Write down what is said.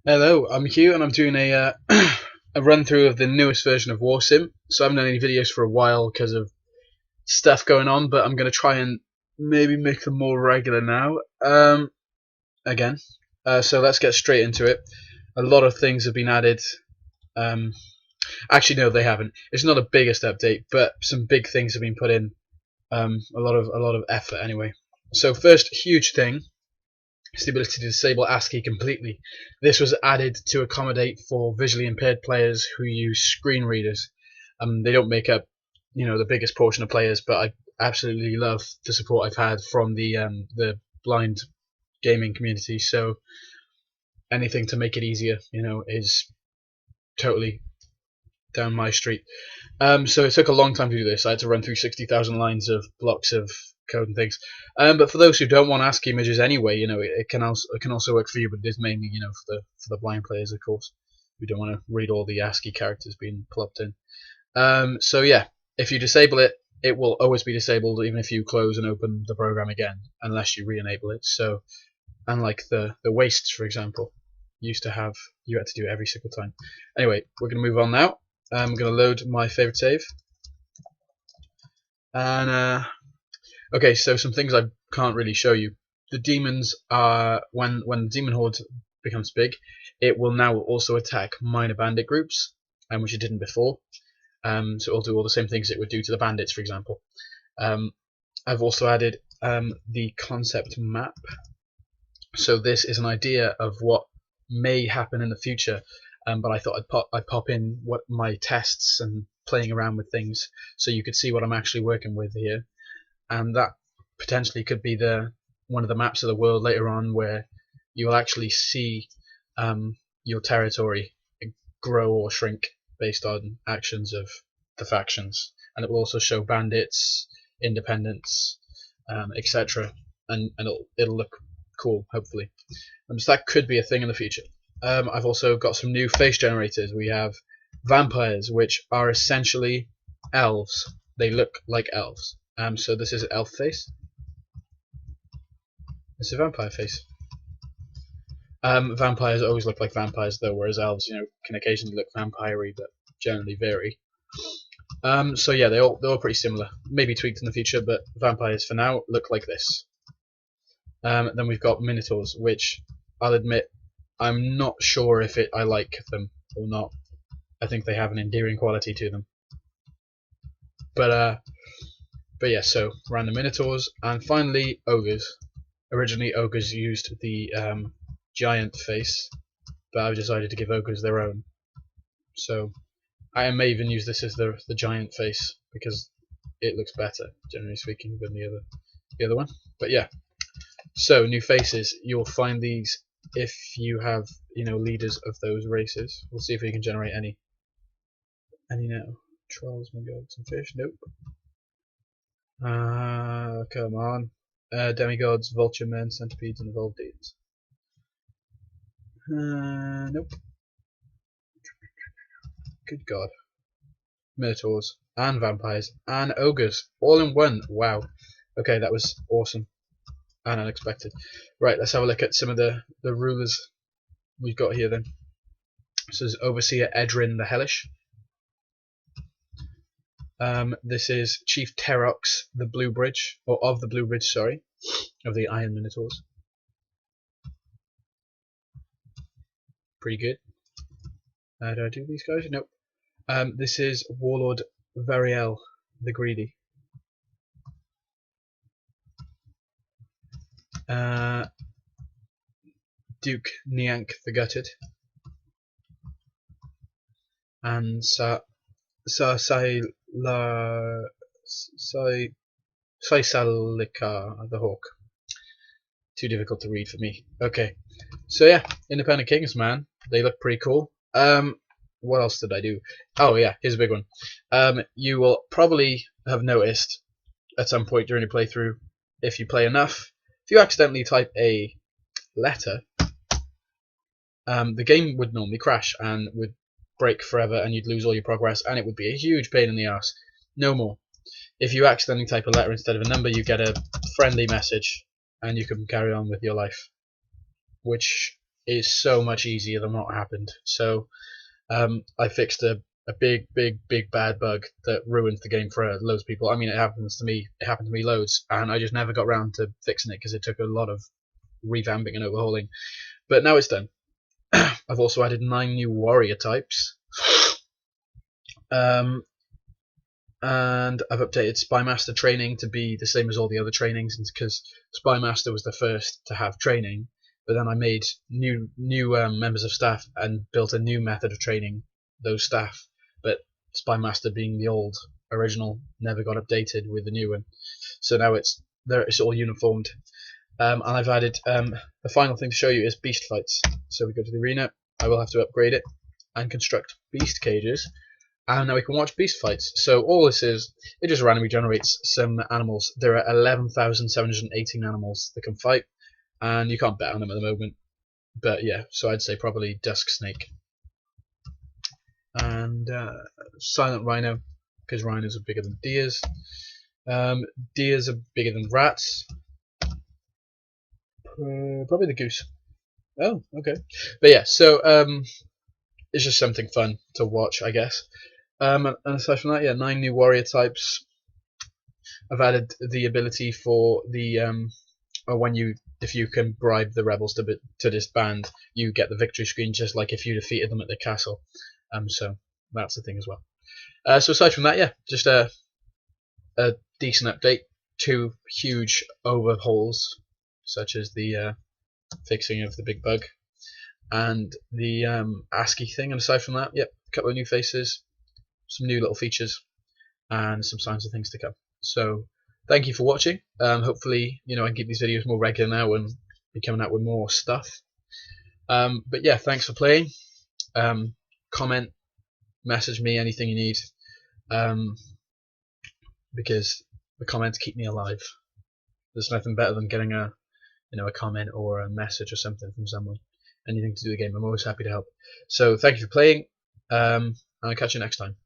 Hello, I'm Hugh and I'm doing a a run through of the newest version of Warsim. So I haven't done any videos for a while because of stuff going on, but I'm going to try and maybe make them more regular now. Again, so let's get straight into it. A lot of things have been added. Um, Actually, no, they haven't. It's not the biggest update, but some big things have been put in. A lot of effort anyway. So first huge thing is the ability to disable ascii completely. This was added to accommodate for visually impaired players who use screen readers. They don't make up, the biggest portion of players, but I absolutely love the support I've had from the blind gaming community. So anything to make it easier, is totally down my street. So it took a long time to do this. I had to run through 60,000 lines of blocks of code and things. But for those who don't want ASCII images anyway, it can also work for you. But it is mainly, for the blind players, of course, who don't want to read all the ASCII characters being plopped in. So yeah, if you disable it, it will always be disabled, even if you close and open the program again, unless you re-enable it. So unlike the wastes, for example, you had to do it every single time. Anyway, we're going to move on now. I'm going to load my favorite save. And okay, so some things I can't really show you. The demons are when the demon horde becomes big, it will now also attack minor bandit groups, which it didn't before. So it'll do all the same things it would do to the bandits, for example. I've also added the concept map. So this is an idea of what may happen in the future, but I thought I'd pop in what my tests and playing around with things, so you could see what I'm actually working with here, and that potentially could be one of the maps of the world later on, where you will actually see your territory grow or shrink based on actions of the factions, and it will also show bandits, independents, etc., and it'll look cool, hopefully. So that could be a thing in the future. I've also got some new face generators. We have vampires, which are essentially elves. They look like elves. So this is an elf face. It's a vampire face. Vampires always look like vampires, though, whereas elves, can occasionally look vampire-y, but generally vary. So yeah, they're all pretty similar. Maybe tweaked in the future, but vampires for now look like this. Then we've got minotaurs, which I'll admit I'm not sure if I like them or not. I think they have an endearing quality to them. But yeah, so random minotaurs, and finally ogres. Originally ogres used the giant face, but I've decided to give ogres their own. So I may even use this as the giant face because it looks better, generally speaking, than the other one. But yeah, so new faces. You'll find these if you have leaders of those races. We'll see if we can generate any. Any now. Trolls, goats, and fish. Nope. Come on. Demigods, vulture men, centipedes, and evolved demons. Nope. Good God. Minotaurs and vampires and ogres all in one. Wow. Okay, that was awesome and unexpected. Right, let's have a look at some of the rulers we've got here then. So there's Overseer Edrin the Hellish. This is Chief Terox the Blue Bridge, or of the Blue Bridge, sorry, of the Iron Minotaurs. Pretty good. Do I do these guys? Nope. This is Warlord Variel the Greedy. Duke Niank the Gutted. And Saisalika the Hawk. Too difficult to read for me. Okay, so yeah, Independent Kings, man. They look pretty cool. What else did I do? Oh yeah, here's a big one. You will probably have noticed at some point during your playthrough, if you play enough, if you accidentally type a letter, the game would normally crash and would break forever, and you'd lose all your progress, and it would be a huge pain in the ass. No more. If you accidentally type a letter instead of a number, you get a friendly message, and you can carry on with your life, which is so much easier than what happened. So I fixed a big bad bug that ruins the game for loads of people. I mean, it happened to me loads, and I just never got around to fixing it because it took a lot of revamping and overhauling. But now it's done. I've also added 9 new warrior types. And I've updated spymaster training to be the same as all the other trainings, because spymaster was the first to have training, but then I made new members of staff and built a new method of training those staff, but spymaster, being the old original, never got updated with the new one, so now it's all uniformed. And I've added the final thing to show you is beast fights. So we go to the arena. I will have to upgrade it and construct beast cages, and now we can watch beast fights. So all this is, it just randomly generates some animals. There are 11,718 animals that can fight, and you can't bet on them at the moment. But yeah, so I'd say probably dusk snake and silent rhino, because rhinos are bigger than deers. Deers are bigger than rats. Probably the goose. Oh, okay. But yeah, so it's just something fun to watch, I guess. And aside from that, yeah, 9 new warrior types. I've added the ability for the if you can bribe the rebels to disband, you get the victory screen just like if you defeated them at the castle. So that's the thing as well. So aside from that, yeah, just a decent update. 2 huge overhauls, such as the fixing of the big bug and the ascii thing. And aside from that, yep, a couple of new faces, some new little features, and some signs of things to come. So thank you for watching. Hopefully, I can keep these videos more regular now and be coming out with more stuff. But yeah, thanks for playing. Comment, message me, anything you need, because the comments keep me alive. There's nothing better than getting a comment or a message or something from someone. Anything to do with the game, I'm always happy to help. So thank you for playing. I'll catch you next time.